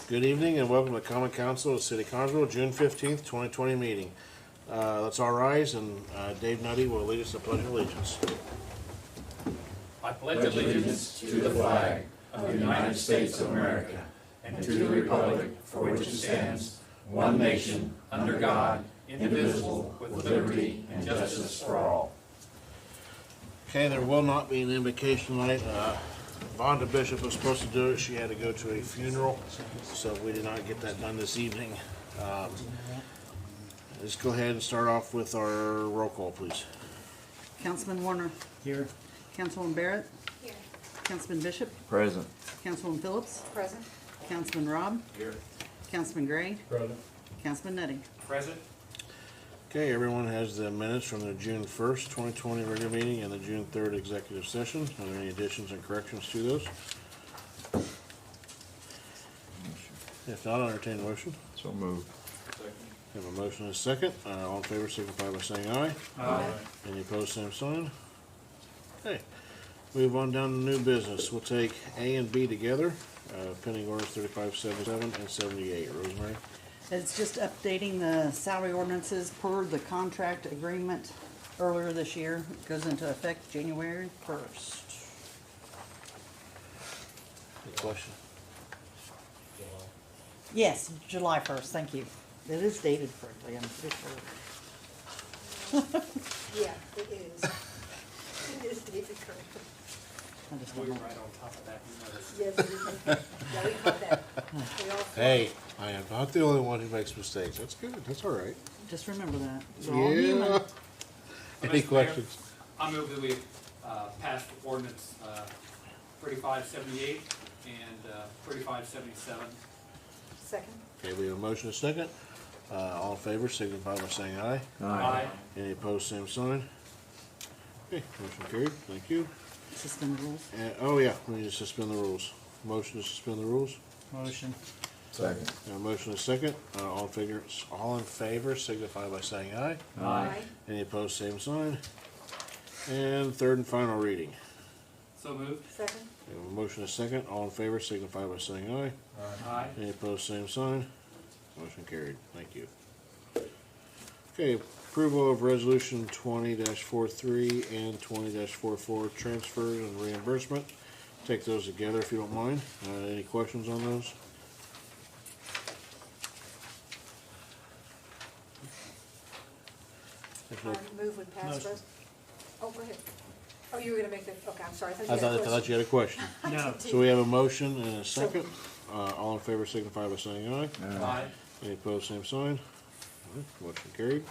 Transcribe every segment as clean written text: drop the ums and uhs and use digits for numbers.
Good evening and welcome to the Common Council of the City of Connersville, June 15th, 2020 meeting. Let's all rise and Dave Nutty will lead us to Pledge of Allegiance. I pledge allegiance to the flag of the United States of America and to the republic for which it stands, one nation, under God, indivisible, with liberty and justice for all. Okay, there will not be an invocation tonight. Vonda Bishop was supposed to do it. She had to go to a funeral, so we did not get that done this evening. Let's go ahead and start off with our roll call, please. Councilman Warner. Here. Councilwoman Barrett. Here. Councilman Bishop. Present. Councilwoman Phillips. Present. Councilman Robb. Here. Councilman Gray. Present. Councilman Nutty. Present. Okay, everyone has the minutes from the June 1st, 2020 regular meeting and the June 3rd executive session. Are there any additions and corrections to those? If not, I'll entertain a motion. So moved. We have a motion and a second. All in favor signify by saying aye. Aye. Any opposed, same sign. Okay, move on down to new business. We'll take A and B together, pending orders 3577 and 78. Rosemary? It's just updating the salary ordinances per the contract agreement earlier this year. It goes into effect January 1st. Any question? Yes, July 1st, thank you. It is dated correctly, I'm pretty sure. Yeah, it is. It is dated correctly. I just We don't were know. right on top of that, you noticed. Yes, it is. Yeah, we caught that. We all saw Hey, it. I am not the only one who makes mistakes. That's good. That's all right. Just remember that. We're all human. Yeah. Any Mr. questions? Mayor, I move that we pass ordinance 3578 and 3577. Second. Okay, we have a motion and a second. All in favor signify by saying aye. Aye. Any opposed, same sign. Okay, motion carried. Thank you. Suspend rules. Oh yeah, we need to suspend the rules. Motion to suspend the rules. Motion. Second. A motion and a second. All in favor signify by saying aye. Aye. Any opposed, same sign. And third and final reading. So moved. Second. We have a motion and a second. All in favor signify by saying aye. Aye. Any opposed, same sign. Motion carried. Thank you. Okay, approval of resolution 20-43 and 20-44 transfers and reimbursement. Take those together if you don't mind. Any questions on those? If I not, move with pass res. Oh, go ahead. Oh, you were gonna make the, okay, I'm sorry. I thought you had a question. No. So we have a motion and a second. All in favor signify by saying aye. Aye. Any opposed, same sign. Motion carried.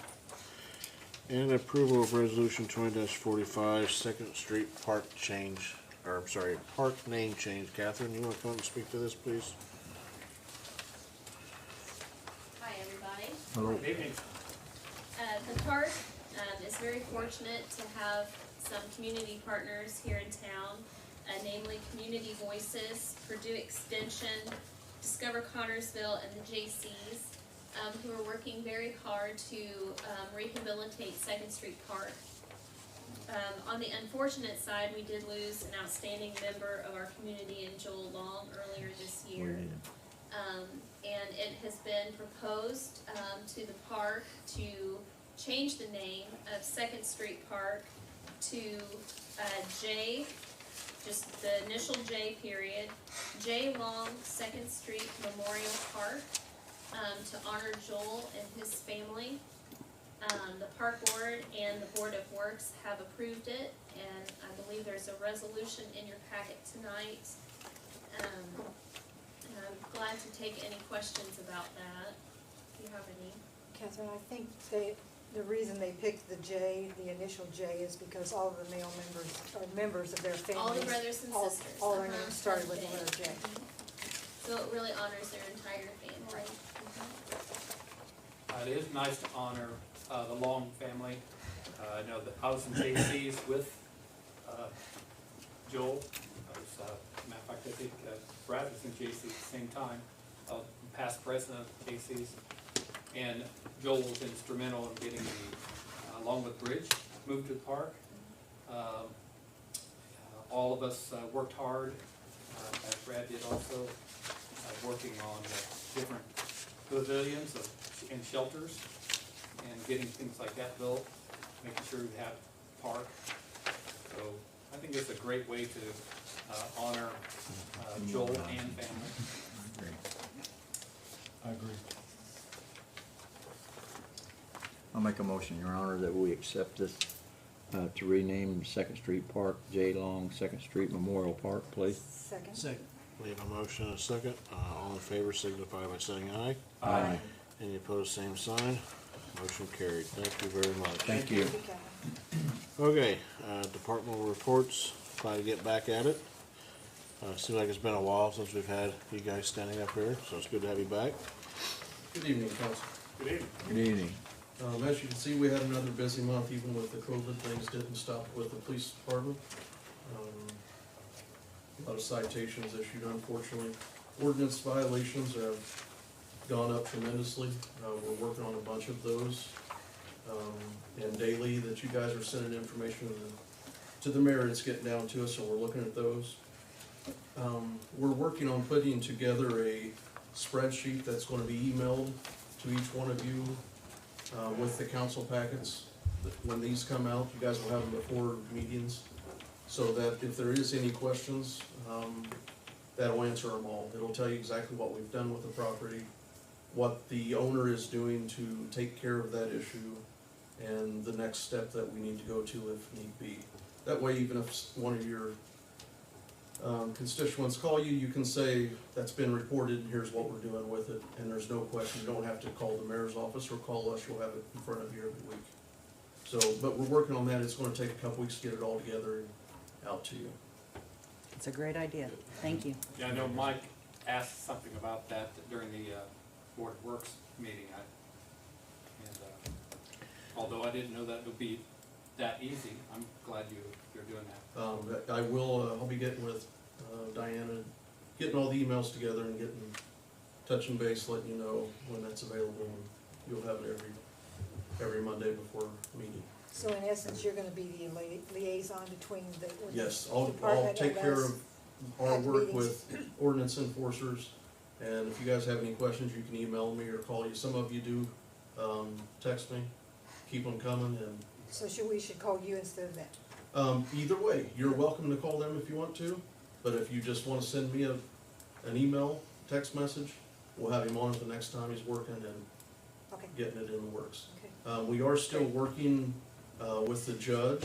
And approval of resolution 20-45, Second Street Park change, or sorry, park name change. Catherine, you want to come and speak to this, please? Hi, everybody. Hello. Good evening. The park is very fortunate to have some community partners here in town, namely Community Voices, Purdue Extension, Discover Connersville, and the JCs, who are working very hard to rehabilitate Second Street Park. On the unfortunate side, we did lose an outstanding member of our community in Joel Long earlier this year. And it has been proposed to the park to change the name of Second Street Park to J, just the initial J period, J Long Second Street Memorial Park, to honor Joel and his family. The park board and the Board of Works have approved it, and I believe there's a resolution in your packet tonight. And I'm glad to take any questions about that, if you have any. Catherine, I think the reason they picked the J, the initial J, is because all of the male members are members of their families. All the brothers and sisters. All their names started with the letter J. So it really honors their entire family. It is nice to honor the Long family. I know that I was in JC's with Joel. Matter of fact, I think Brad was in JC at the same time, past president of JC's. And Joel was instrumental in getting the Longwood Bridge moved to the park. All of us worked hard, as Brad did also, worked working on different pavilions and shelters and getting things like that built, making sure we have a park. So I think it's a great way to honor Joel and family. I agree. I'll make a motion, Your Honor, that we accept this to rename Second Street Park J. Long Second Street Memorial Park, please. Second. Second. We have a motion and a second. All in favor signify by saying aye. Aye. Any opposed, same sign. Motion carried. Thank you very much. Thank you. Kevin. Okay, departmental reports. Glad to get back at it. Seems like it's been a while since we've had you guys standing up here, so it's good to have you back. Good evening, Council. Good evening. Good evening. As you can see, we had another busy month, even with the COVID things didn't stop with the police department. A lot of citations issued, unfortunately. Ordinance violations have gone up tremendously. We're working on a bunch of those. And daily that you guys are sending information to the mayor, it's getting down to us, so we're looking at those. We're working on putting together a spreadsheet that's gonna be emailed to each one of you with the council packets. When these come out, you guys will have them before meetings, so that if there is any questions, that'll answer them all. It'll tell you exactly what we've done with the property, what the owner is doing to take care of that issue, and the next step that we need to go to if need be. That way, even if one of your constituents call you, you can say, that's been reported, and here's what we're doing with it, and there's no question. You don't have to call the mayor's office or call us, you'll have it in front of you every week. So, but we're working on that. It's gonna take a couple weeks to get it all together and out to you. It's a great idea. Thank you. Yeah, I know Mike asked something about that during the Board of Works meeting. Although I didn't know that would be that easy, I'm glad you're doing that. I will, I'll be getting with Diana, getting all the emails together and touching base, letting you know when that's available, and you'll have it every Monday before meeting. So in essence, you're gonna be the liaison between the ordinance Yes, I'll department take and care us of our at work meetings. with ordinance enforcers, and if you guys have any questions, you can email me or call you. Some of you do text me, keep them coming, and So we should call you instead of them? either way, you're welcome to call them if you want to, but if you just wanna send me an email, text message, we'll have him on it the next time he's working and Okay, getting it in the works. okay. We are still working with the judge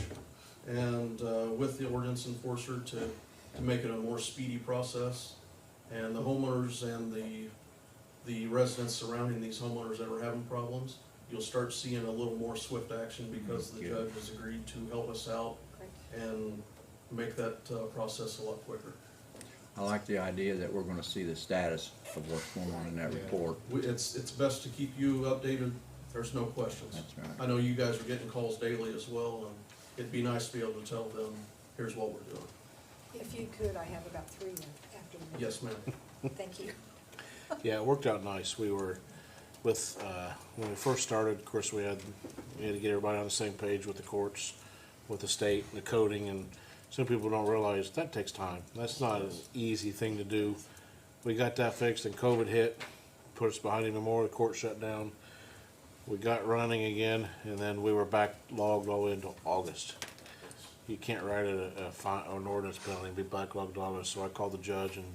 and with the ordinance enforcer to make it a more speedy process. And the homeowners and the residents surrounding these homeowners that are having problems, you'll start seeing a little more swift action because the judge has agreed to help us out Great. and make that process a lot quicker. I like the idea that we're gonna see the status of what's going on in that report. It's best to keep you updated, there's no questions. That's right. I know you guys are getting calls daily as well, and it'd be nice to be able to tell them, here's what we're doing. If you could, I have about 3 after the meeting. Yes, ma'am. Thank you. Yeah, it worked out nice. We were with, when we first started, of course, we had to get everybody on the same page with the courts, with the state, and the coding, and some people don't realize that takes time. That's not an easy thing to do. We got that fixed and COVID hit, put us behind even more, the court shut down. We got running again, and then we were backlogged all the way into August. You can't write a fine, or an ordinance penalty and be backlogged August, so I called the judge, and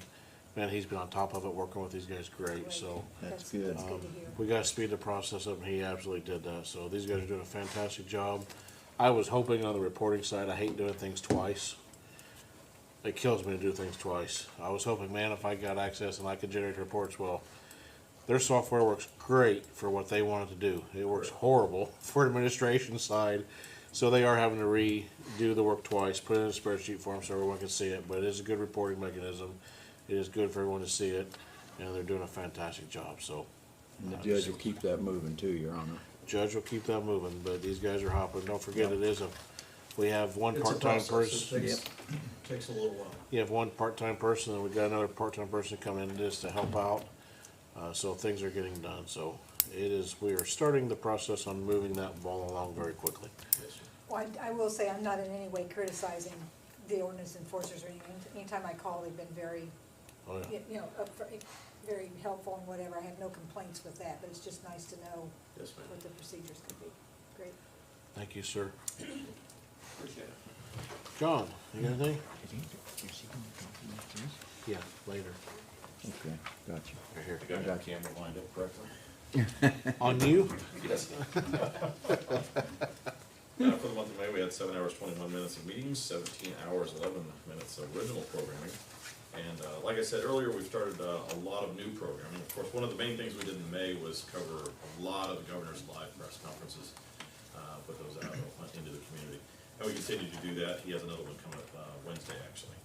man, he's been on top of it, working with these guys great, so. That's good. That's good to hear. We gotta speed the process up, and he absolutely did that, so these guys are doing a fantastic job. I was hoping on the reporting side, I hate doing things twice. It kills me to do things twice. I was hoping, man, if I got access and I could generate reports, well, their software works great for what they wanted to do. It works horrible for administration side, so they are having to redo the work twice, put it in a spreadsheet for them so everyone can see it, but it is a good reporting mechanism. It is good for everyone to see it, and they're doing a fantastic job, so. And the judge will keep that moving too, Your Honor. Judge will keep that moving, but these guys are hopping. Don't forget, we have one It's a part-time process. person. It takes a little while. You have one part-time person, and we got another part-time person coming in just to help out. So things are getting done, so we are starting the process on moving that ball along very quickly. Yes, sir. Well, I will say, I'm not in any way criticizing the ordinance enforcers or anything. Anytime I call, they've been very Oh, yeah. you know, very helpful and whatever. I have no complaints with that, but it's just nice to know Yes, ma'am. what the procedures could be. Great. Thank you, sir. Appreciate it. John, you got anything? Yeah, later. Okay, gotcha. Right here. I got you. camera lined up correctly? On you? Yes. For the month of May, we had 7 hours, 21 minutes of meetings, 17 hours, 11 minutes of original programming. And like I said earlier, we've started a lot of new programming. Of course, one of the main things we did in May was cover a lot of the governor's live press conferences, put those out into the community. And we continue to do that. He has another one coming up Wednesday, actually.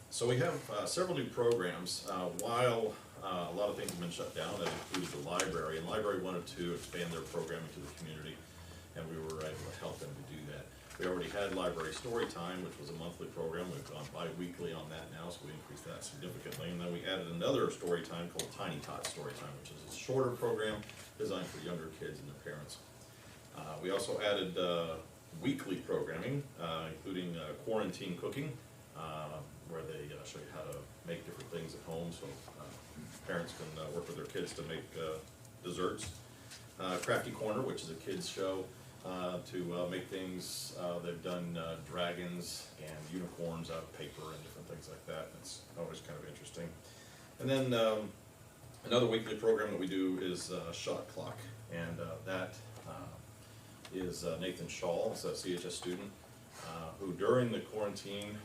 So we have several new programs. While a lot of things have been shut down, that includes the library, and the library wanted to expand their programming to the community, and we were able to help them to do that. We already had library Storytime, which was a monthly program. We've gone bi-weekly on that now, so we increased that significantly. And then we added another Storytime called Tiny Tot Storytime, which is a shorter program designed for younger kids and their parents. We also added weekly programming, including quarantine cooking, where they show you how to make different things at home, so parents can work with their kids to make desserts. Crafty Corner, which is a kids show to make things. They've done dragons and unicorns out of paper and different things like that. It's always kind of interesting. And then another weekly program that we do is Shot Clock, and that is Nathan Shaw, a CHS student, who during the quarantine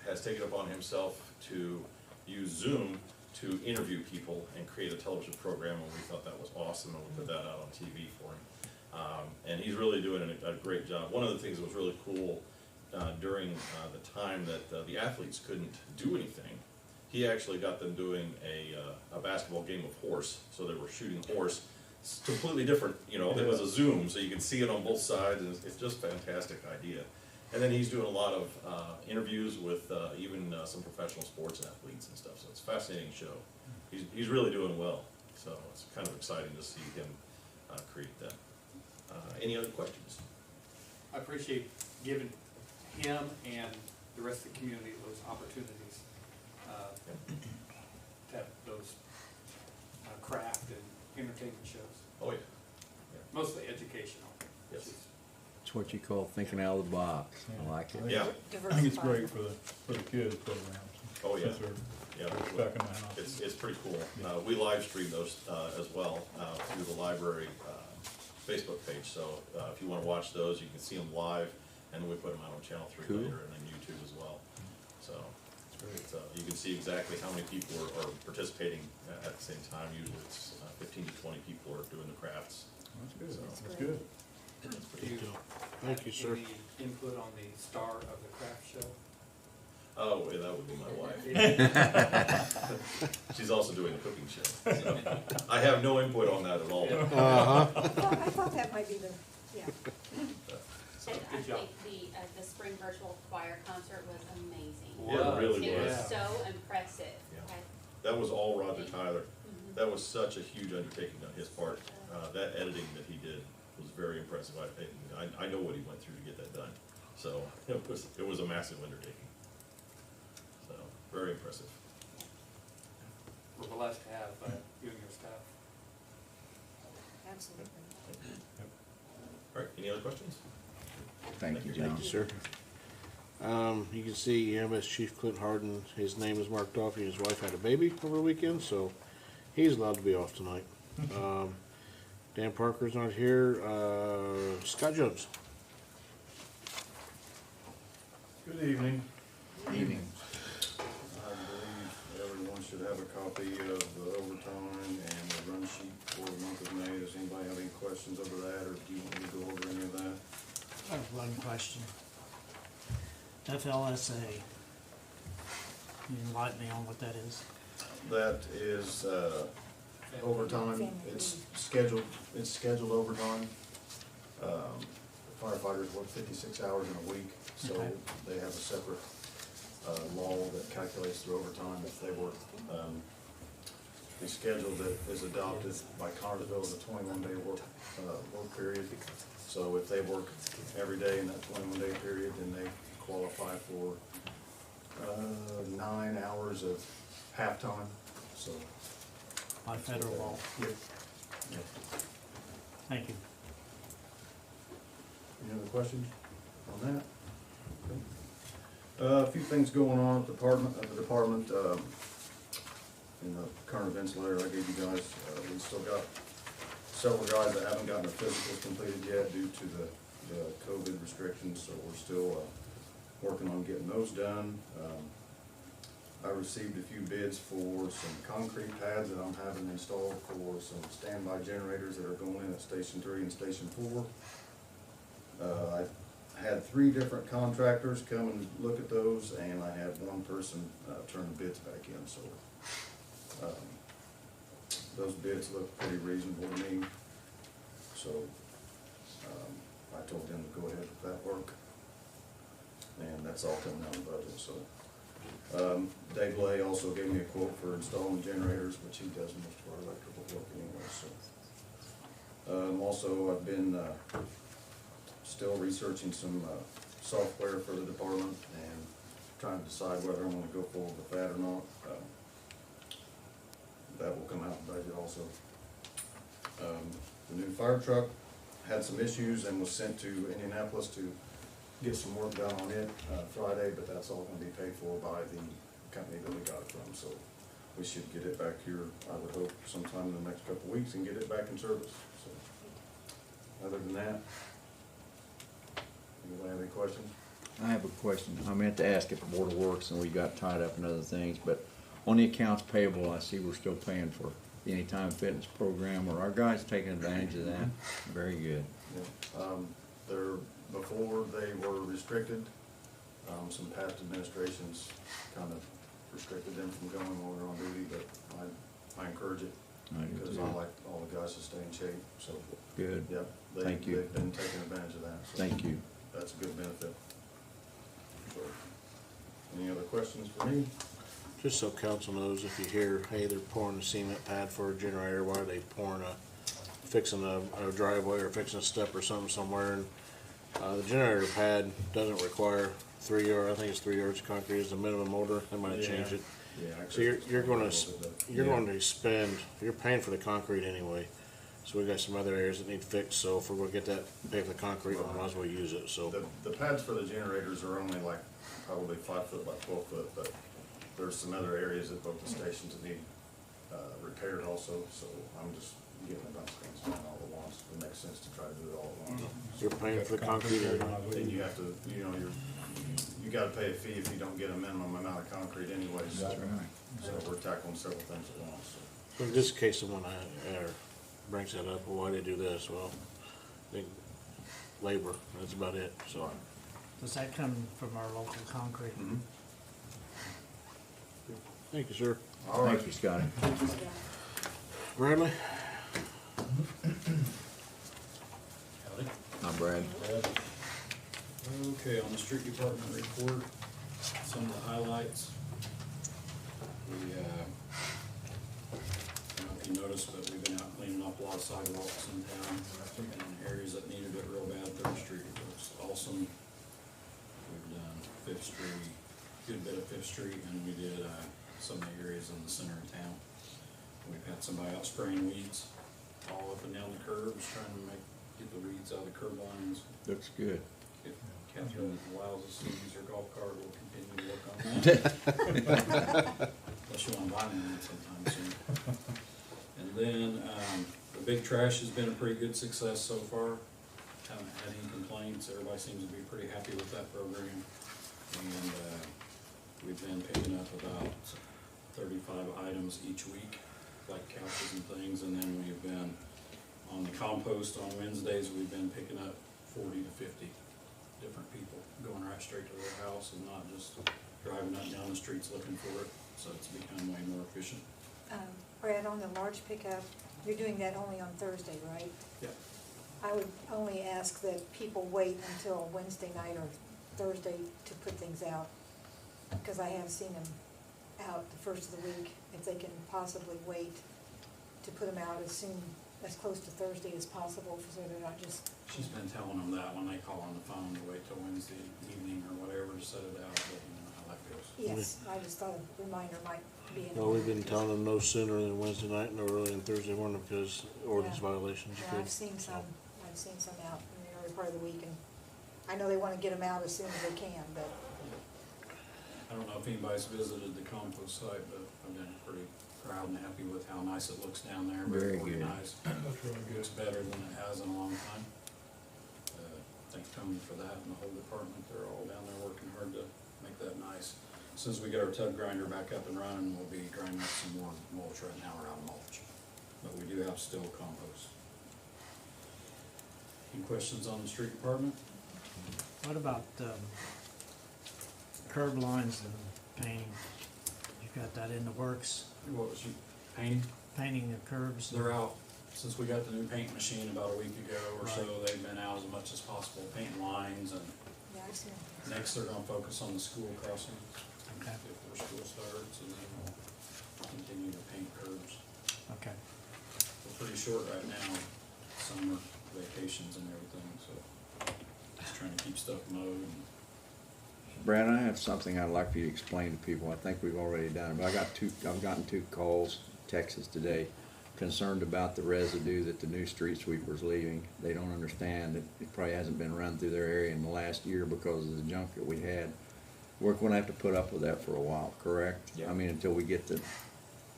has taken upon himself to use Zoom to interview people and create a television program, and we thought that was awesome, and we put that out on TV for him. And he's really doing a great job. One of the things that was really cool during the time that the athletes couldn't do anything, he actually got them doing a basketball game of horse. So they were shooting horse. It's completely different, you know, it was a Zoom, so you can see it on both sides, and it's just a fantastic idea. And then he's doing a lot of interviews with even some professional sports athletes and stuff, so it's a fascinating show. He's really doing well, so it's kind of exciting to see him create that. Any other questions? I appreciate giving him and the rest of the community those opportunities to have those craft and entertainment shows, Oh, yeah. mostly educational. Yes. It's what you call thinking out of the box. I like it. Yeah. I think it's great for the kids programs. Oh, yeah. Since they're Yeah, stuck in the house. it's pretty cool. We live stream those as well through the library Facebook page. So if you want to watch those, you can see them live, and we put them out on Channel 3 Cool. later, and then YouTube as well. So you can see exactly how many people are participating at the same time. Usually it's 15 to 20 people are doing the crafts. That's good, So- that's good. Do you Thank you, sir. Any input on the star of the craft show? Oh, yeah, that would be my wife. She's also doing the cooking show. So I have no input on that at all. Uh-huh. I thought that might be the, yeah. So, And I Good job. think the spring virtual choir concert was amazing. yeah, it really It was. was so impressive. Yeah. Okay. That was all Roger Tyler. Mhm. That was such a huge undertaking on his part. That editing that he did was very impressive. I know what he went through to get that done. So it was a massive undertaking. So very impressive. We're blessed to have you and your staff. Absolutely. All right, any other questions? Thank you, John. Thank you, sir. You can see EMS Chief Clint Harden, his name is marked off. He and his wife had a baby over the weekend, so he's allowed to be off tonight. Dan Parker's not here. Scott Jones. Good evening. Evening. I believe everyone should have a copy of the overtime and the run sheet for the month of May. Does anybody have any questions over that, or do you want me to go over any of that? I have one question. FLSA. Can you enlighten me on what that is? That is overtime. It's scheduled overtime. Firefighters work 56 hours in a week, so Okay. they have a separate law that calculates their overtime if they work. The schedule that is adopted by Connersville is a 21-day work period. So if they work every day in that 21-day period, then they qualify for 9 hours of halftime, so. by federal law. Yeah. Thank you. Any other questions on that? Okay. A few things going on at the department, in the current events letter I gave you guys, we still got several guys that haven't gotten their physicals completed yet due to the COVID restrictions, so we're still, working on getting those done. I received a few bids for some concrete pads that I'm having installed for some standby generators that are going in at Station 3 and Station 4. I had 3 different contractors come and look at those, and I had one person turn the bids back in, so those bids look pretty reasonable to me. So I told them to go ahead with that work, and that's all coming out of the budget. So Dave Lay also gave me a quote for installing generators, which he does most of our electrical work anyway. So also I've been still researching some software for the department and trying to decide whether I want to go forward with that or not. That will come out in the budget also. The new fire truck had some issues and was sent to Indianapolis to get some work done on it Friday, but that's all going to be paid for by the company that we got it from. So we should get it back here, I would hope, sometime in the next couple of weeks and get it back in service. So other than that, anybody have any questions? I have a question. I meant to ask at the Board of Works and we got tied up in other things, but on the accounts payable, I see we're still paying for the Anytime Fitness program. Are our guys taking advantage of that? Very good. Yeah. Before they were restricted, some past administrations kind of restricted them from going while they're on duty, but I encourage it because I like all the guys to stay in shape, so. Good. Yep. Thank you. They've been taking advantage of that. So Thank you. that's a good benefit. So, any other questions for me? Just so council knows, if you hear, hey, they're pouring a cement pad for a generator, why are they pouring fixing a driveway or fixing a step or something somewhere? And the generator pad doesn't require 3 yards. I think it's 3 yards of concrete is the minimum order. They might have changed it. Yeah. So you're going to spend. You're paying for the concrete anyway. So we got some other areas that need fixed. So if we're going to get that, pay for the concrete, we might as well use it. So the pads for the generators are only like probably 5 foot by 12 foot, but there's some other areas at both the stations that need repaired also. So I'm just getting a bunch of things done all at once. It makes sense to try to do it all at once. you're paying for the concrete area. Then you have to, you gotta pay a fee if you don't get a minimum amount of concrete anyway. So, That's right. so we're tackling several things at once. So. So just in case someone brings that up, well, why did they do this? Well, I think labor. That's about it. So Does that come from our local concrete? Mm-hmm. thank you, sir. All right. Thank you, Scotty. Bradley. I'm Brad. Okay, on the street department report, some of the highlights. We, I don't know if you noticed, but we've been out cleaning up a lot of sidewalks in town, and areas that needed it real bad. Third Street was awesome. We've done Fifth Street, good bit of Fifth Street, and we did some of the areas in the center of town. We've had somebody out spraying weeds all up and down the curbs, trying to get the weeds out of the curb lines. Looks good. If Catherine allows us to use her golf cart, we'll continue to work on that. Unless you want to buy me one sometime soon. And then, the big trash has been a pretty good success so far. Haven't had any complaints. Everybody seems to be pretty happy with that program. And, we've been picking up about 35 items each week, like couches and things. And then we've been, on the compost on Wednesdays, we've been picking up 40 to 50 different people going right straight to their house and not just driving up down the streets looking for it. So it's become way more efficient. Brad, on the large pickup, you're doing that only on Thursday, right? Yeah. I would only ask that people wait until Wednesday night or Thursday to put things out, because I have seen them out the first of the week. If they can possibly wait to put them out as close to Thursday as possible, so they're not just. She's been telling them that when they call on the phone to wait till Wednesday evening or whatever to set it out, but you know how that goes. Yes, I just thought a reminder might be in. No, we've been telling them no sooner than Wednesday night, no earlier than Thursday morning because ordinance Yeah. violations. you Yeah, could- I've seen some out in the early part of the week, and I know they wanna get them out as soon as they can, but I don't know if anybody's visited the compost site, but I've been pretty proud and happy with how nice it looks down there, Very very good. organized. That's really good. Looks better than it has in a long time. Thanks Tony for that and the whole department, they're all down there working hard to make that nice. As soon as we get our tub grinder back up and running, we'll be grinding up some more mulch. Right now we're out of mulch, but we do have still compost. Any questions on the street department? What about, curb lines and painting? You got that in the works, What was you painting? painting the curbs? They're out, since we got the new paint machine about a week ago or so, Right. they've been out as much as possible painting lines, and yeah, I've seen them. next they're gonna focus on the school crossings Okay, before school starts, and then we'll continue to paint curbs. okay. We're pretty short right now, summer vacations and everything, so just trying to keep stuff mowed and Brad, I have something I'd like for you to explain to people. I think we've already done it, but I've gotten two calls, texts today, concerned about the residue that the new street sweeper's leaving. They don't understand that it probably hasn't been run through their area in the last year because of the junk that we had. We're gonna have to put up with that for a while, correct? Yeah. I mean, until we get the,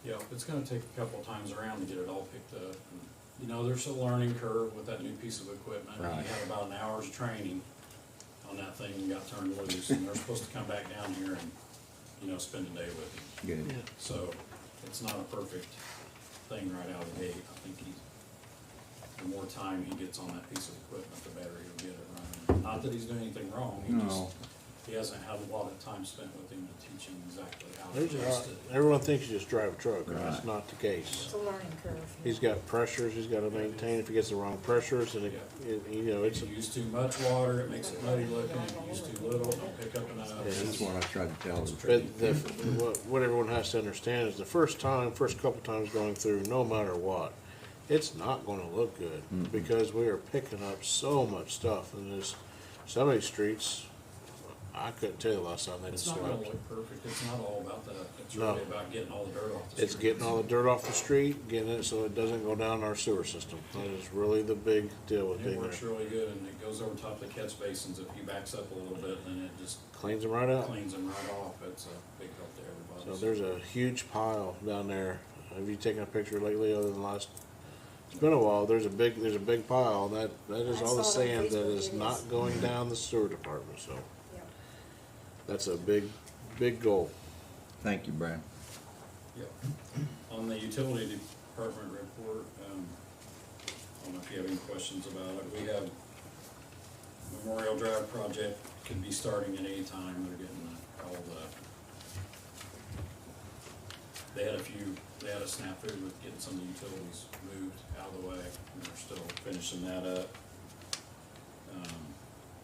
yeah, it's gonna take a couple of times around to get it all picked up. And, you know, there's a learning curve with that new piece of equipment. Right. You had about an hour's training on that thing and got turned loose, and they're supposed to come back down here and, you know, spend a day with you. get it. So, it's not a perfect thing right out of the gate. I think the more time he gets on that piece of equipment, the better he'll get it running. Not that he's doing anything wrong, No. he hasn't had a lot of time spent with him to teach him exactly how to There's adjust a, it. everyone thinks you just drive a truck, and that's Right. not the case. It's a learning curve. He's got pressures he's gotta maintain. If he gets the wrong pressures, and you know, If it's, you use too much water, it makes it muddy looking. If you use too little, it don't pick up enough. Yeah, That's what I tried to tell them. but what everyone has to understand is the first couple times going through, no matter what, it's not gonna look good, because we are picking up so much stuff, and there's, some of these streets, I couldn't tell you the last time they It's just not gonna swept. look perfect. It's not all about that. It's No. really about getting all the dirt off the street. It's getting all the dirt off the street, getting it so it doesn't go down our sewer system. That is really the big deal with It being works there. really good, and it goes over top of the catch basins. If he backs up a little bit, then it just Cleans them right out. cleans them right off. It's a big help to everybody. So there's a huge pile down there. Have you taken a picture lately other than last? It's been a while. There's a big pile. That is I all the saw it on sand that Facebook, is it not is. going down the sewer department, so Yep. that's a big goal. Thank you, Brad. Yep. On the utility department report, I don't know if you have any questions about it. We have Memorial Drive project could be starting at any time. They're getting all they had a snafu with getting some of the utilities moved out of the way, and they're still finishing that up.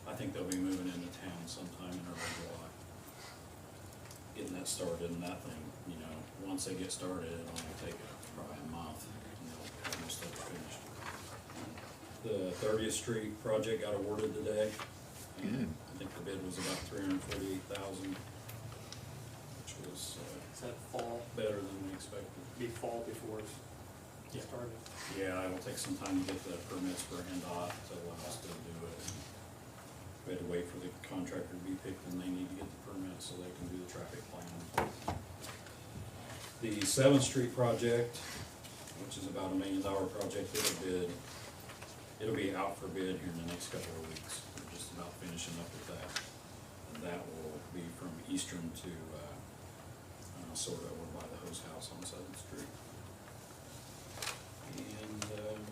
I think they'll be moving into town sometime in early July. Getting that started, and that thing, you know, once they get started, it'll only take probably a month, and they'll have most of it finished. The 30th Street project got awarded today. Good. I think the bid was about $348,000, which was Is that fall, better than we expected. be fall before it's Yeah. started? Yeah, it will take some time to get the permits for NDOT to allow us to do it. We had to wait for the contractor to be picked, and they need to get the permits so they can do the traffic plan. The 7th Street project, which is about $1 million project, it'll be out for bid here in the next couple of weeks. We're just about finishing up with that. And that will be from Eastern to, sort of over by the hose house on 7th Street. And,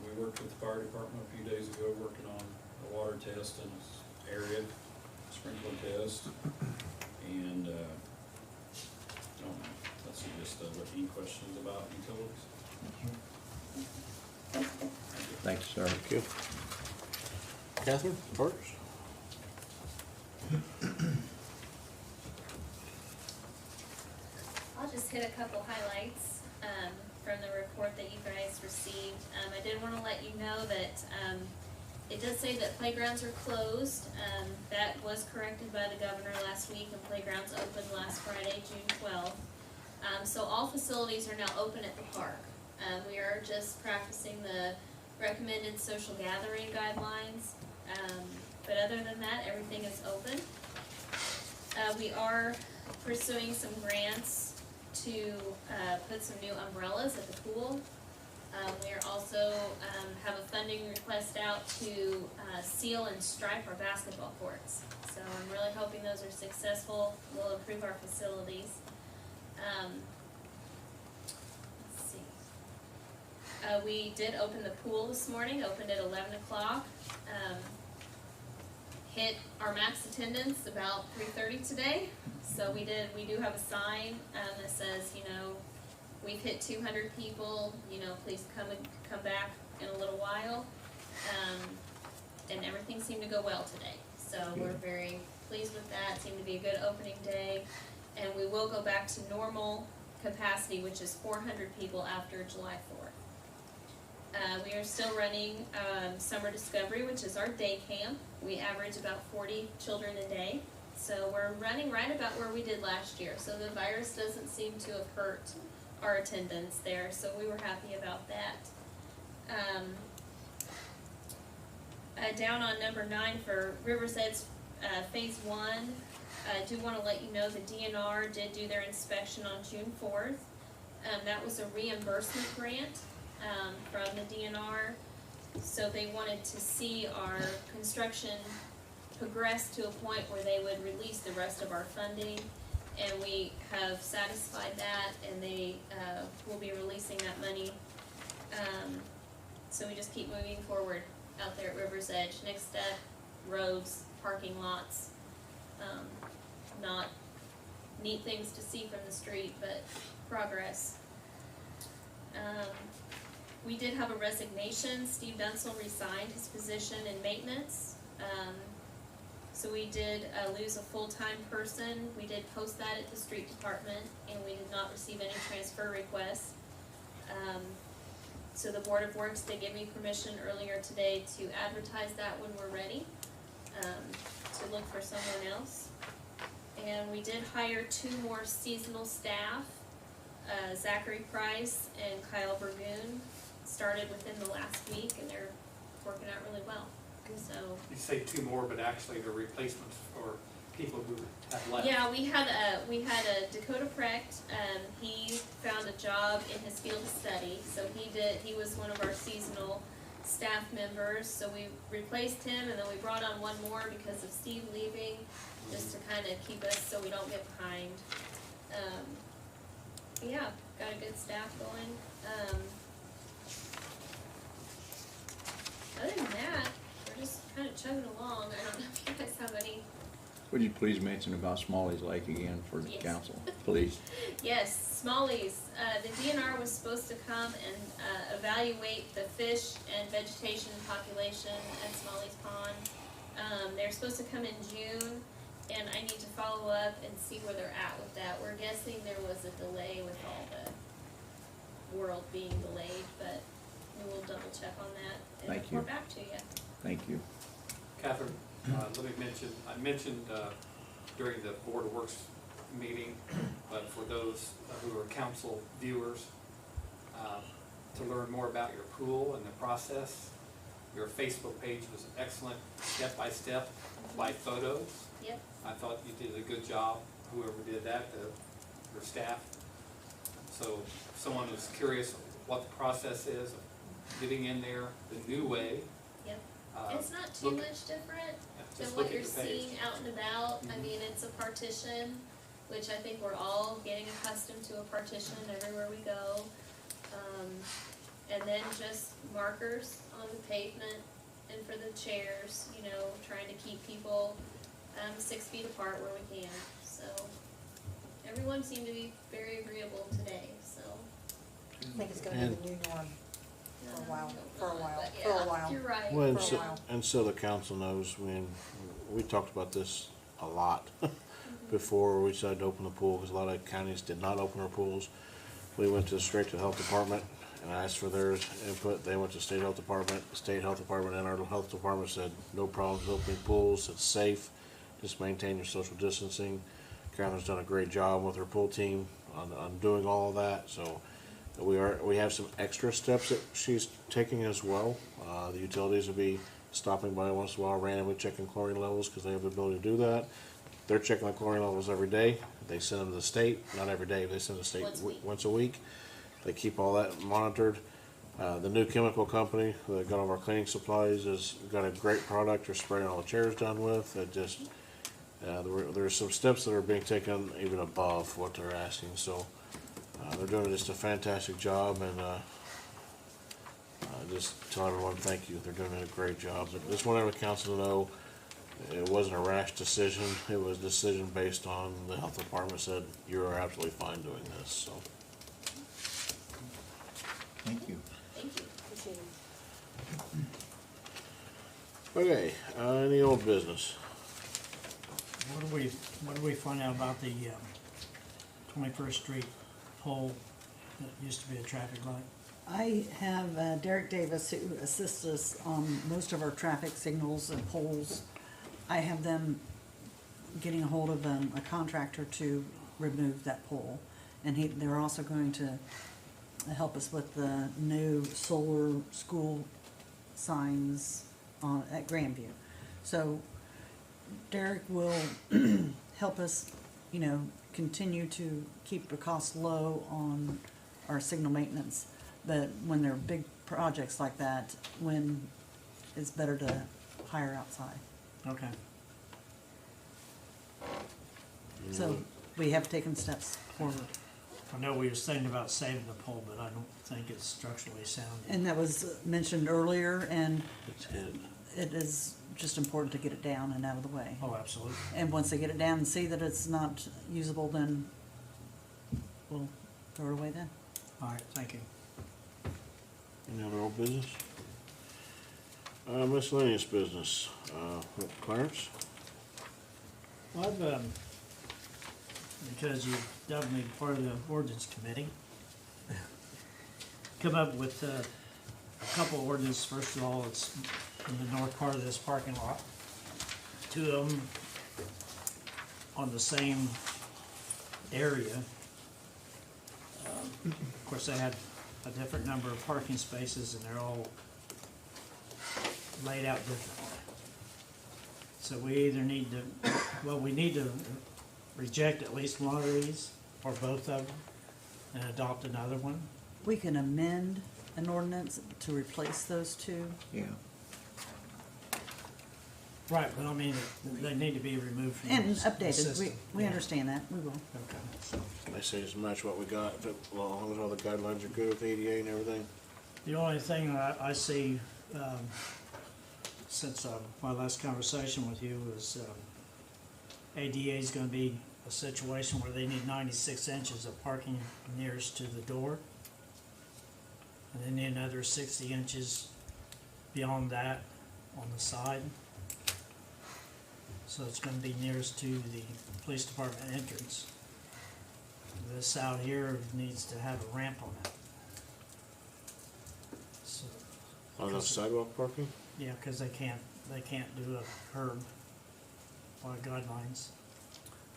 we worked with the fire department a few days ago, working on a water test in this area, sprinkler test. And, I don't know, that's just, any questions about utilities? Thank you, sir. Thank you. Catherine, Parks? I'll just hit a couple highlights from the report that you guys received. I did want to let you know that It does say that playgrounds are closed. That was corrected by the governor last week, and playgrounds opened last Friday, June 12th. So all facilities are now open at the park. We are just practicing the recommended social gathering guidelines. But other than that, everything is open. We are pursuing some grants to put some new umbrellas at the pool. We are also have a funding request out to seal and stripe our basketball courts. So I'm really hoping those are successful. Will improve our facilities. Let's see. We did open the pool this morning. Opened at 11 o'clock. Hit our max attendance about 3:30 today. So we do have a sign that says, you know, we've hit 200 people, you know, please come back in a little while. And everything seemed to go well today. So we're very pleased with that. It seemed to be a good opening day. And we will go back to normal capacity, which is 400 people after July 4th. We are still running Summer Discovery, which is our day camp. We average about 40 children a day. So we're running right about where we did last year. So the virus doesn't seem to have hurt our attendance there. So we were happy about that. Down on number 9 for River's Edge Phase 1, I do want to let you know the DNR did do their inspection on June 4th. That was a reimbursement grant from the DNR. So they wanted to see our construction progress to a point where they would release the rest of our funding. And we have satisfied that, and they will be releasing that money. So we just keep moving forward out there at River's Edge. Next step, roads, parking lots. Not neat things to see from the street, but progress. We did have a resignation. Steve Dunsel resigned his position in maintenance. So we did lose a full-time person. We did post that at the street department, and we did not receive any transfer requests. So the Board of Works, they gave me permission earlier today to advertise that when we're ready, to look for someone else. And we did hire 2 more seasonal staff. Zachary Price and Kyle Burgoon started within the last week, and they're working out really well. So You say 2 more, but actually they're replacements for people who have left. yeah, we had a Dakota Precht. He found a job in his field of study, so he was one of our seasonal staff members. So we replaced him, and then we brought on 1 more because of Steve leaving, just to kind of keep us so we don't get behind. But yeah, got a good staff going. Other than that, we're just kind of chugging along. I don't know if you guys have any. Would you please mention about Smalley's Lake again for the Yes. council, please? Yes, Smalley's. The DNR was supposed to come and evaluate the fish and vegetation population at Smalley's Pond. They're supposed to come in June, and I need to follow up and see where they're at with that. We're guessing there was a delay with all the world being delayed, but we will double check on that and Thank you. report back to you. Thank you. Catherine, let me mention, I mentioned during the Board of Works meeting, but for those who are council viewers, to learn more about your pool and the process, your Facebook page was excellent, step-by-step, by photos. Yep. I thought you did a good job, whoever did that, your staff. So if someone is curious what the process is of getting in there the new way. Yep. It's not too much different than just what look you're at the page. seeing out and about. I mean, it's a partition, which I think we're all getting accustomed to a partition everywhere we go. And then just markers on the pavement and for the chairs, you know, trying to keep people 6 feet apart where we can. So everyone seemed to be very agreeable today, so. I think it's gonna be the new norm for a while, But for a yeah, while. you're right. Well, For a while. and so the council knows, I mean, we talked about this a lot before we decided to open the pool, because a lot of counties did not open their pools. We went straight to the health department, and I asked for their input. They went to state health department. The state health department and our health department said no problems opening pools. It's safe. Just maintain your social distancing. Catherine's done a great job with her pool team on doing all of that. So we have some extra steps that she's taking as well. The utilities will be stopping by once in a while, randomly checking chlorine levels because they have the ability to do that. They're checking the chlorine levels every day. They send them to the state, not every day, they send them to the state once a week. They keep all that monitored. The new chemical company that got all of our cleaning supplies has got a great product. They're spraying all the chairs down with. It just, there's some steps that are being taken even above what they're asking. So they're doing just a fantastic job, and just tell everyone thank you. They're doing a great job. But just want every council to know it wasn't a rash decision. It was a decision based on the health department said you are absolutely fine doing this. So Thank you. Thank you. Appreciate it. okay, any old business? What do we find out about the 21st Street pole that used to be a traffic light? I have Derek Davis who assists us on most of our traffic signals and poles. I have them getting a hold of a contractor to remove that pole. And they're also going to help us with the new solar school signs at Grandview. So Derek will help us, continue to keep the cost low on our signal maintenance. But when there are big projects like that, it's better to hire outside. Okay. So we have taken steps forward. I know we were saying about saving the pole, but I don't think it's structurally sound. And that was mentioned earlier, and It's hit. it is just important to get it down and out of the way. Oh, absolutely. And once they get it down and see that it's not usable, then we'll throw it away then. All right, thank you. Any other old business? Miscellaneous business. Clarence? Well, I've, because you've definitely part of the ordinance committee, come up with a couple ordinance. First of all, it's in the north part of this parking lot. Two of them on the same area. Of course, they had a different number of parking spaces, and they're all laid out differently. So we either need to, we need to reject at least one of these, or both of them, and adopt another one. We can amend an ordinance to replace those two. Yeah. Right, but I mean, they need to be removed from And the updated, system. we Yeah. understand that, we will. Okay, so, I say just match what we got, if as long as all the guidelines are good with ADA and everything. the only thing that I see, since my last conversation with you was, ADA is gonna be a situation where they need 96 inches of parking nearest to the door. And then another 60 inches beyond that on the side. So it's gonna be nearest to the police department entrance. This out here needs to have a ramp on it. So, On the sidewalk parking? yeah, cause they can't do a curb by guidelines.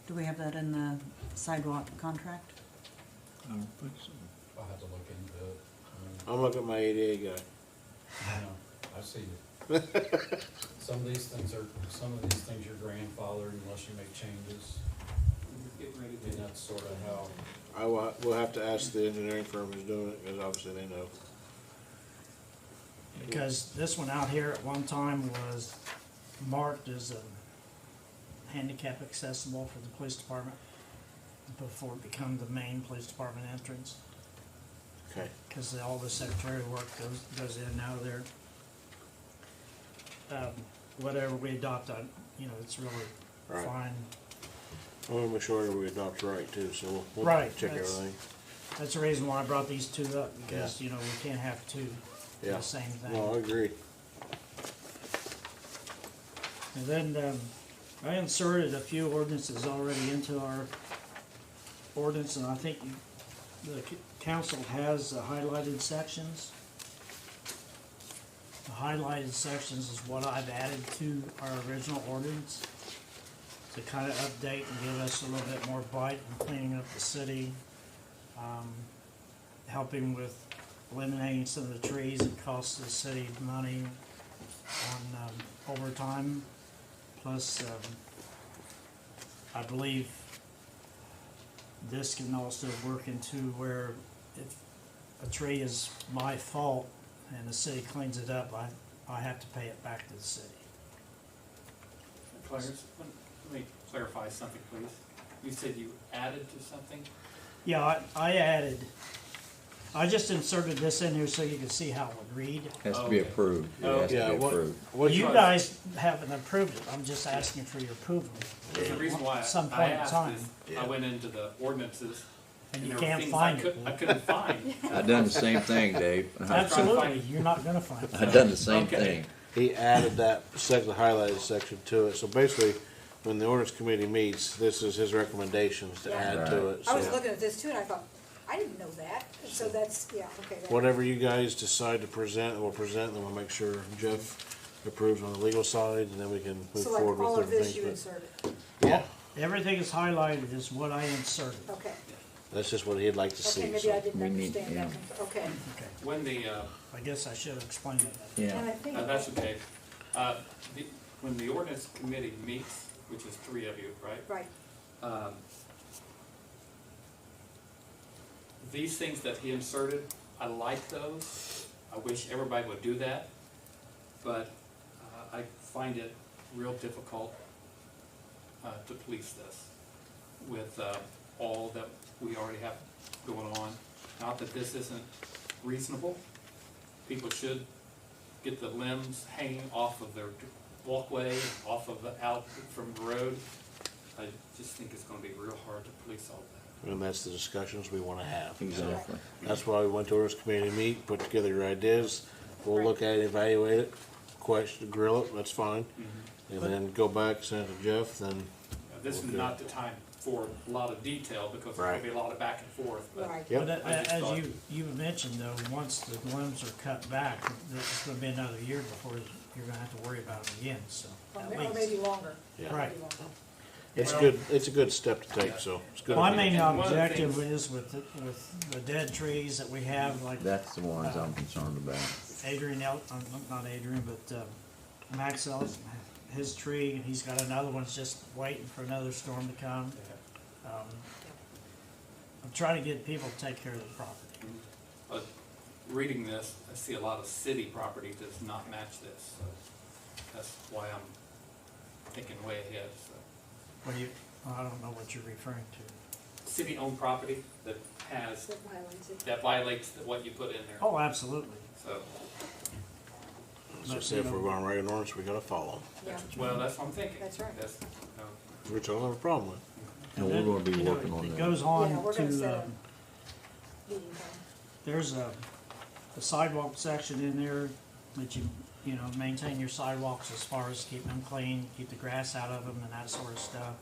Do we have that in the sidewalk contract? I don't think so. I'll have to look into it. I'm looking at my ADA guy. I know, I see it. Some of these things you're grandfathered unless you make changes. Get ready And that's sort of how, We'll have to ask the engineering firm who's doing it, because obviously they know. Because this one out here at one time was marked as a handicap accessible for the police department before it became the main police department entrance. Okay. Because all the secretarial work goes in and out of there. Whatever we adopt, it's really Right. fine. I want to make sure we adopt right too, so we'll Right, check that's- everything. That's the reason why I brought these two up, because, we can't have two do Yeah. the same thing. No, I agree. And then, I inserted a few ordinances already into our ordinance, and I think you the council has the highlighted sections. The highlighted sections is what I've added to our original ordinance to kind of update and give us a little bit more bite in cleaning up the city, helping with eliminating some of the trees that cost the city money on overtime. Plus, I believe this can also work into where if a tree is my fault and the city cleans it up, I have to pay it back to the city. Clarence, let me clarify something, please. You said you added to something? Yeah, I added, I just inserted this in here so you can see how it would read. Has to be Okay. approved. It Oh, has to yeah, be what- approved. What You you, guys haven't approved it, I'm just asking for your approval. The reason why At some I point in asked time, is, Yeah. I went into the ordinances, and and you there were can't things find I it. couldn't find. I done the same thing, Dave. Absolutely, you're not gonna find I it. done the same Okay. thing. he added that section, highlighted section to it. So basically, when the ordinance committee meets, this is his recommendations to Yeah. add to it. I was So looking at this too, and I thought, I didn't know that, and so that's, yeah, okay. that- whatever you guys decide to present, we'll present, then we'll make sure Jeff approves on the legal side, and then we can move So like forward all with of this different you things. inserted, Yeah, Everything is highlighted is what I inserted. okay. that's just what he'd like to see. Okay, maybe so. I didn't we need- understand that, yeah. okay. Okay, When the, I guess I should have explained it. And I Yeah. think, that's okay. When the ordinance committee meets, which is 3 of you, right? right, These things that he inserted, I like those. I wish everybody would do that. But I find it real difficult to police this with all that we already have going on. Not that this isn't reasonable. People should get the limbs hanging off of their walkway, off of out from the road. I just think it's gonna be real hard to police all that. And that's the discussions we wanna have. Exactly. That's why we went to ordinance committee to meet, put together your ideas. We'll look at it, evaluate it, question, grill it, that's fine. And then go back, send it to Jeff, then, This is Okay. not the time for a lot of detail because there's Right. gonna be a lot of back and forth, but right. Yep. But I just as thought- you mentioned though, once the limbs are cut back, it's gonna be another year before you're gonna have to worry about it again, so. Or at may- or least. maybe longer. Yeah. Right. Maybe longer. it's Well- good, it's a good step to take, so it's good. My main And one of the objective things- is with the dead trees that we have, like That's the ones I'm concerned about. Adrian, not Adrian, but Max Ellis, his tree, and he's got another one that's just waiting for another storm to come. I'm trying to get people to take care of their property. But reading this, I see a lot of city property does not match this, so that's why I'm thinking way ahead, so. What do you, I don't know what you're referring to. City-owned property that has, That violates it. that violates what you put in there, Oh, absolutely. so. So say if we're gonna write an ordinance, we gotta follow Yeah, Well, that's what I'm thinking. That's right. That's, them, which I don't have a problem with. And then, we're gonna be you know, working on It that. goes Yeah, on we're gonna set to, a meeting time. there's a sidewalk section in there that you know, maintain your sidewalks as far as keeping them clean, keep the grass out of them and that sort of stuff.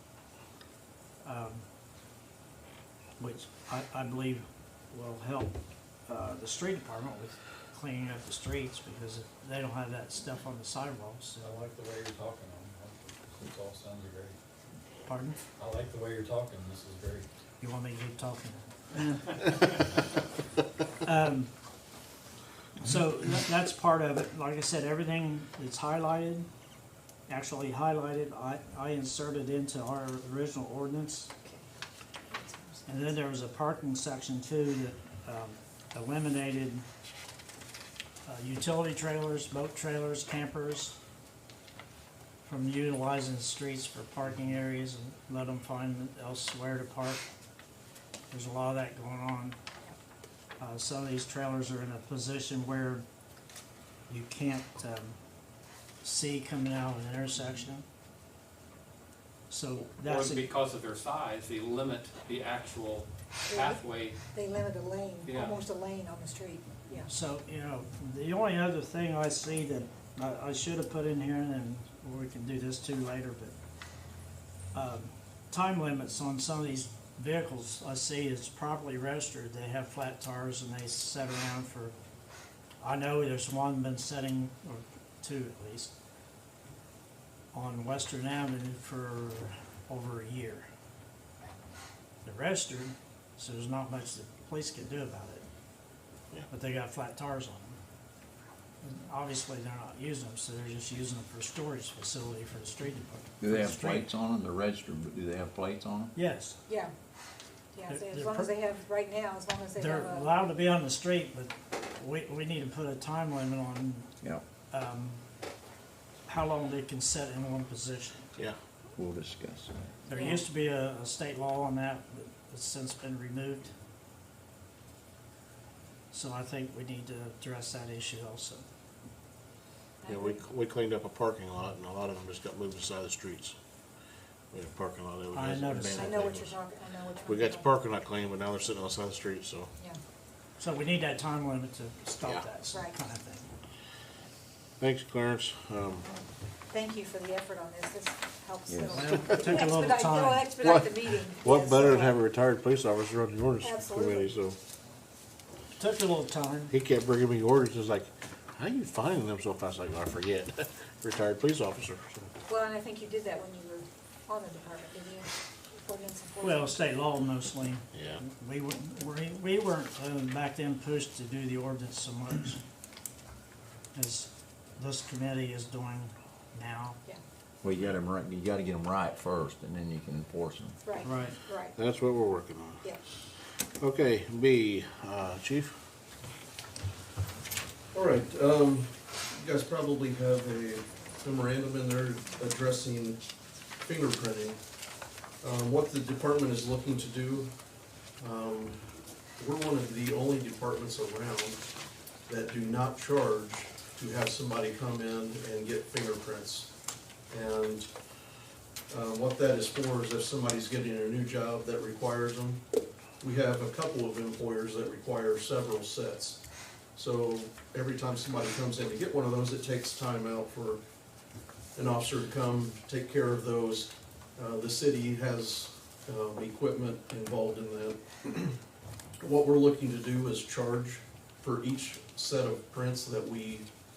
Which I believe will help, the street department with cleaning up the streets because if they don't have that stuff on the sidewalks. I like the way you're talking on it. This all sounds great. Pardon? I like the way you're talking, this is great. You want me to keep talking? So that's part of it. Like I said, everything that's highlighted, actually highlighted, I inserted into our original ordinance. And then there was a parking section too that eliminated utility trailers, boat trailers, campers from utilizing the streets for parking areas and let them find elsewhere to park. There's a lot of that going on. Some of these trailers are in a position where you can't see coming out of an intersection. So or that's, because of their size, they limit the actual pathway. They limit a lane, Yeah. almost a lane on the street, yeah. so, you know, the only other thing I see that I should have put in here, and then we can do this too later, but time limits on some of these vehicles I see is properly registered, they have flat tires and they sit around for, I know there's one been sitting, or two at least, on Western Avenue for over a year. They're registered, so there's not much the police can do about it. Yeah. But they got flat tires on them. And obviously, they're not using them, so they're just using them for storage facility for the street department. Do they have plates on them? They're registered, but do they have plates on them? Yes. Yeah. Yeah, They're- as they're long per- as they have, right now, as long as they They're have a. allowed to be on the street, but we need to put a time limit on, Yeah, how long they can sit in one position. Yeah. we'll discuss that. There Yeah. used to be a state law on that, but it's since been removed. So I think we need to address that issue also. Yeah, we cleaned up a parking lot, and a lot of them just got moved aside the streets. We had a parking lot that was I noticed. I abandoned know what you're things. talking, I know which one. We you're got the talking parking lot clean, but now they're sitting on the side of the street, so. about. Yeah, So we need that time limit to stop Yeah. that Right. kind of thing. Thanks, Clarence. thank you for the effort on this, this helps. Yes. Well, it took a little Expedite, time. it'll expedite the meeting. What Yes, better so, than have a retired police officer on the ordinance Absolutely. committee, so. Took a little time. He kept bringing me ordinances like, how you finding them so fast? Like, I forget. Retired police officer. So. Well, and I think you did that when you were on the department, didn't you? Ordinance enforcement. Well, state law mostly. Yeah. We weren't back then pushed to do the ordinance so much as this committee is doing now. Yeah, Well, you gotta, you gotta get them right first, and then you can enforce them. right, Right. right, That's what we're working on. yeah. Okay, B, Chief? All right, you guys probably have a memorandum in there addressing fingerprinting. What the department is looking to do, we're one of the only departments around that do not charge to have somebody come in and get fingerprints. And what that is for is if somebody's getting a new job that requires them. We have a couple of employers that require several sets. So every time somebody comes in to get one of those, it takes time out for an officer to come take care of those. The city has equipment involved in that. What we're looking to do is charge for each set of prints that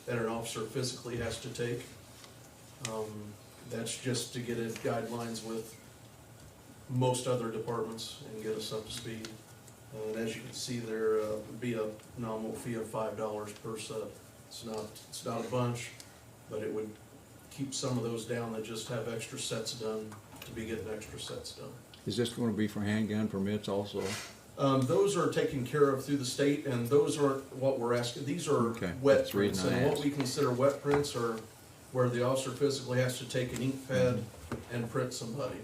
an officer physically has to take. That's just to get it guidelines with most other departments and get us up to speed. And as you can see, there would be a nominal fee of $5 per set. It's not a bunch, but it would keep some of those down that just have extra sets done to be getting extra sets done. Is this gonna be for handgun permits also? Those are taken care of through the state, and those aren't what we're asking. These are Okay, wet that's the reason prints, I and what asked. we consider wet prints are where the officer physically has to take an ink pad Mm-hmm. and print somebody.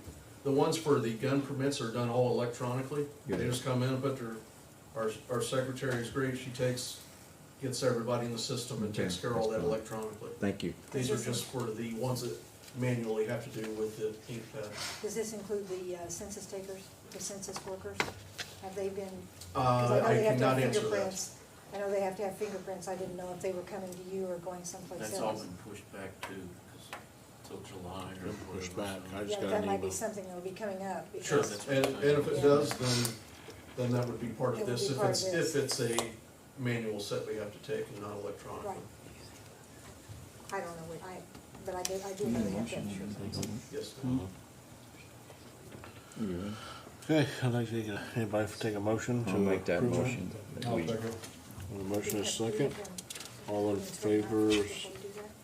The ones for the gun permits are done all electronically. They Good. just come in and put our secretary is great, she gets everybody in the system and Okay, takes care of all that's that fine. electronically. Thank you. These are just for the ones that manually have to do with the ink pad. Does this include the census takers, the census workers? Have they been? 'Cause know I they have to cannot have answer that. fingerprints. I know they have to have fingerprints. I didn't know if they were coming to you or going someplace else. That's all been pushed back to, till July or Push whatever, back. so- I just Yeah, got that an might be email. something that'll be coming up. Sure, because- and if it Yeah. does, then that would be part It of would this, be if part it's, of this. if it's a manual set we have to take and not electronically. Right. I don't know, but I do know they have to. Yes. Yeah. Okay, I'd like to anybody take a motion to I'll make that approve motion. that we- A motion is second. All in favor?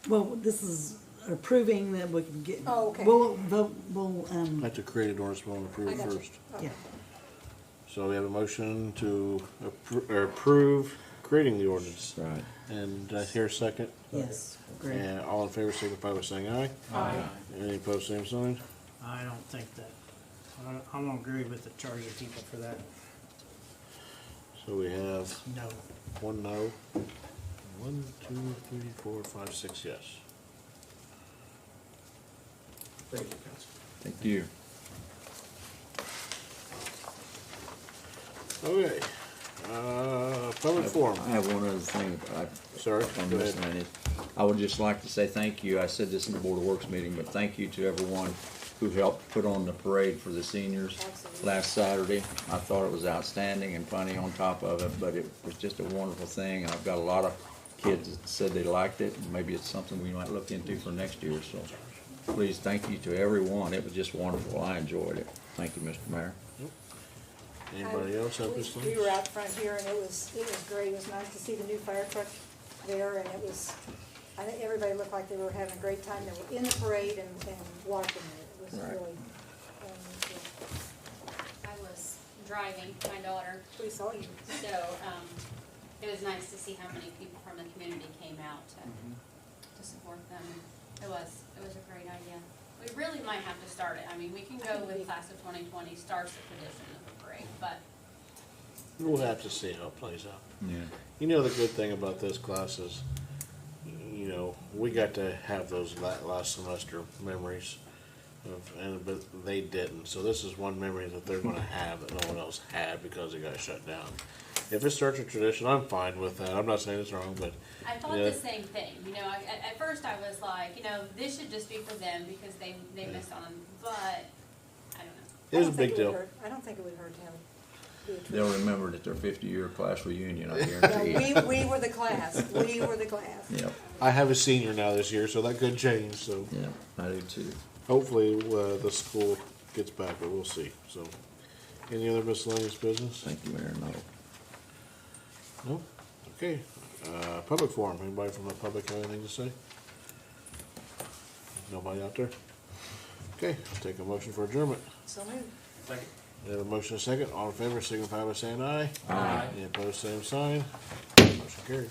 Well, this is approving that we can get. Oh, okay. We'll vote, Like to create an ordinance, we'll approve I got you. first. Okay. yeah. So we have a motion to approve creating the ordinance. Right. And I hear a second. Yes, great. And all in favor signify by saying aye. Aye. Any opposed, same sign. I don't think that, I don't agree with the charging people for that. So we have No. one no. 1, 2, 3, 4, 5, 6 yes. Thank you, Council. Thank you. Okay, public forum. I have one other thing. Sorry, I'm go ahead. missing it. I would just like to say thank you. I said this in the Board of Works meeting, but thank you to everyone who helped put on the parade for the seniors Absolutely. last Saturday. I thought it was outstanding and funny on top of it, but it was just a wonderful thing. I've got a lot of kids that said they liked it, and maybe it's something we might look into for next year, so please, thank you to everyone. It was just wonderful. I enjoyed it. Thank you, Mr. Mayor. Anybody else have this We thing? were out front here and it was great. It was nice to see the new fire truck there and it was, I think everybody looked like they were having a great time. They were in the parade and watching it. It was Right. really, I was driving my daughter, we saw you. so, it was nice to see how many people from the community came out to support them. It was a great idea. We really might have to start it. I mean, we can go with class of 2020, starts the tradition of the parade, but We'll have to see how it plays out. Yeah. You know, the good thing about this class is, you know, we got to have those last semester memories but they didn't. So this is one memory that they're gonna have that no one else had because it got shut down. If it starts a tradition, I'm fine with that. I'm not saying it's wrong, but I thought yeah. the same thing. You know, at first I was like, you know, this should just be for them because they missed on them, but I don't know. It was a big deal. I don't think it would hurt to have be a They'll tradition. remember that their 50-year class reunion, I guarantee you. No, we were the class. We were the class. Yep, I have a senior now this year, so that could change. So yeah, I do too. hopefully the school gets back, but we'll see. So, any other miscellaneous business? Thank you, Mayor. No. No? Okay. Public forum. Anybody from the public have anything to say? Nobody out there? Okay, I'll take a motion for adjournment. So moved. Second. We have a motion and a second. All in favor signify by saying aye. Aye. Any opposed, same sign. Motion carried.